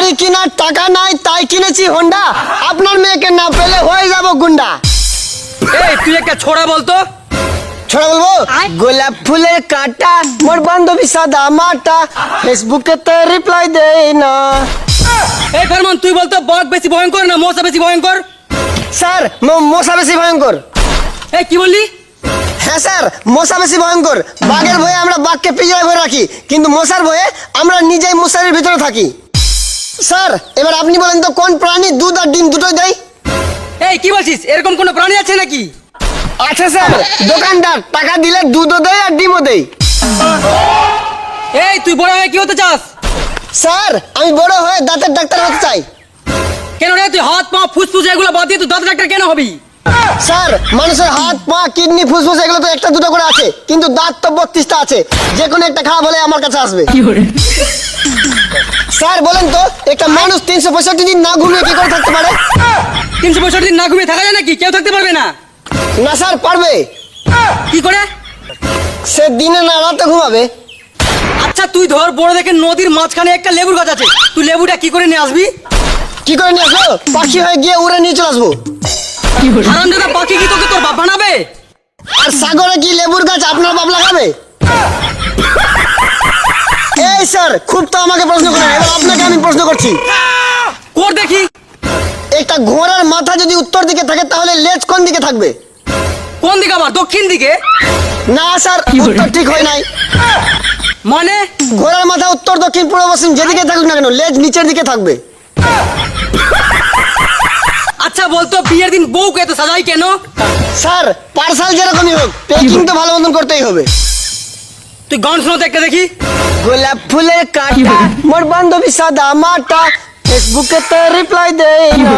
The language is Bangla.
গাড়ি কেনার টাকা নাই তাই কিনেছি হোন্ডা, আপনার মেয়েকে না পেলে হয়ে যাব গুন্ডা। এই তুই একটা ছোড়া বলতো। ছোড়া বলবো? গোলাপ ফুলের কাঁটা মোর বান্ধবী সাদা মাটা, ফেসবুকে তো রিপ্লাই দেয় না। এই ফরমান তুই বলতো বক বেশি ভয়ঙ্কর না মশা বেশি ভয়ঙ্কর? স্যার মশা বেশি ভয়ঙ্কর। এই কি বললি? হ্যাঁ স্যার, মশা বেশি ভয়ঙ্কর। বাঘের ভয়ে আমরা বাঘকে পিঁজরায় ভরে রাখি, কিন্তু মশার ভয়ে আমরা নিজেই মশারির ভিতরে থাকি। স্যার এবার আপনি বলেন তো কোন প্রাণী দুধ আর ডিম দুটোই দেয়? এই কি বলছিস? এরকম কোনো প্রাণী আছে নাকি? আচ্ছা স্যার, দোকানদার টাকা দিলে দুধও দেয় আর ডিমও দেয়। এই তুই বড় হয়ে কি হতে চাস? স্যার আমি বড় হয়ে দাঁতের ডাক্তার হতে চাই। কেন রে তুই হাত পা ফুসফুস এগুলো বাদ দিয়ে তুই দাঁত ডাক্তার কেন হবি? স্যার মানুষের হাত পা কিডনি ফুসফুস এগুলো তো একটা দুটো করে আছে, কিন্তু দাঁত তো 32টা আছে, যে কোনো একটা খারাপ হলে আমার কাছে আসবে। স্যার বলেন তো একটা মানুষ 365 দিন না ঘুমিয়ে কি করে থাকতে পারে? 365 দিন না ঘুমিয়ে থাকা যায় নাকি? কেউ থাকতে পারবে না। না স্যার পারবে। কি করে? সে দিনে না রাতে ঘুমাবে। আচ্ছা তুই ধর বড় দেখে নদীর মাঝখানে একটা লেবুর গাছ আছে, তুই লেবুটা কি করে নিয়ে আসবি? কি করে নিয়ে আসবো? পাখি হয়ে গিয়ে উড়ে নিয়ে চলে আসবো। হারামজাদা পাখি কি তোকে তোর বাপ বানাবে? আর সাগরে কি লেবুর গাছ আপনার বাপ লাগাবে? এই স্যার খুব তো আমাকে প্রশ্ন করেন, এবার আপনাকে আমি প্রশ্ন করছি। কর দেখি। একটা ঘোড়ার মাথা যদি উত্তর দিকে থাকে তাহলে লেজ কোন দিকে থাকবে? কোন দিকে? আবার দক্ষিণ দিকে? না স্যার উত্তর ঠিক হয় নাই। মানে? ঘোড়ার মাথা উত্তর দক্ষিণ পূর্ব পশ্চিম যেদিকে থাকুক না কেন লেজ নিচের দিকে থাকবে। আচ্ছা বলতো বিয়ের দিন বউকে এত সাজাই কেন? স্যার পার্সাল যেরকমই হোক প্যাকিং তো ভালো মতন করতেই হবে। তুই গান শোনাতে একটা দেখি। গোলাপ ফুলের কাঁটা মোর বান্ধবী সাদা মাটা, ফেসবুকে তো রিপ্লাই দেয় না।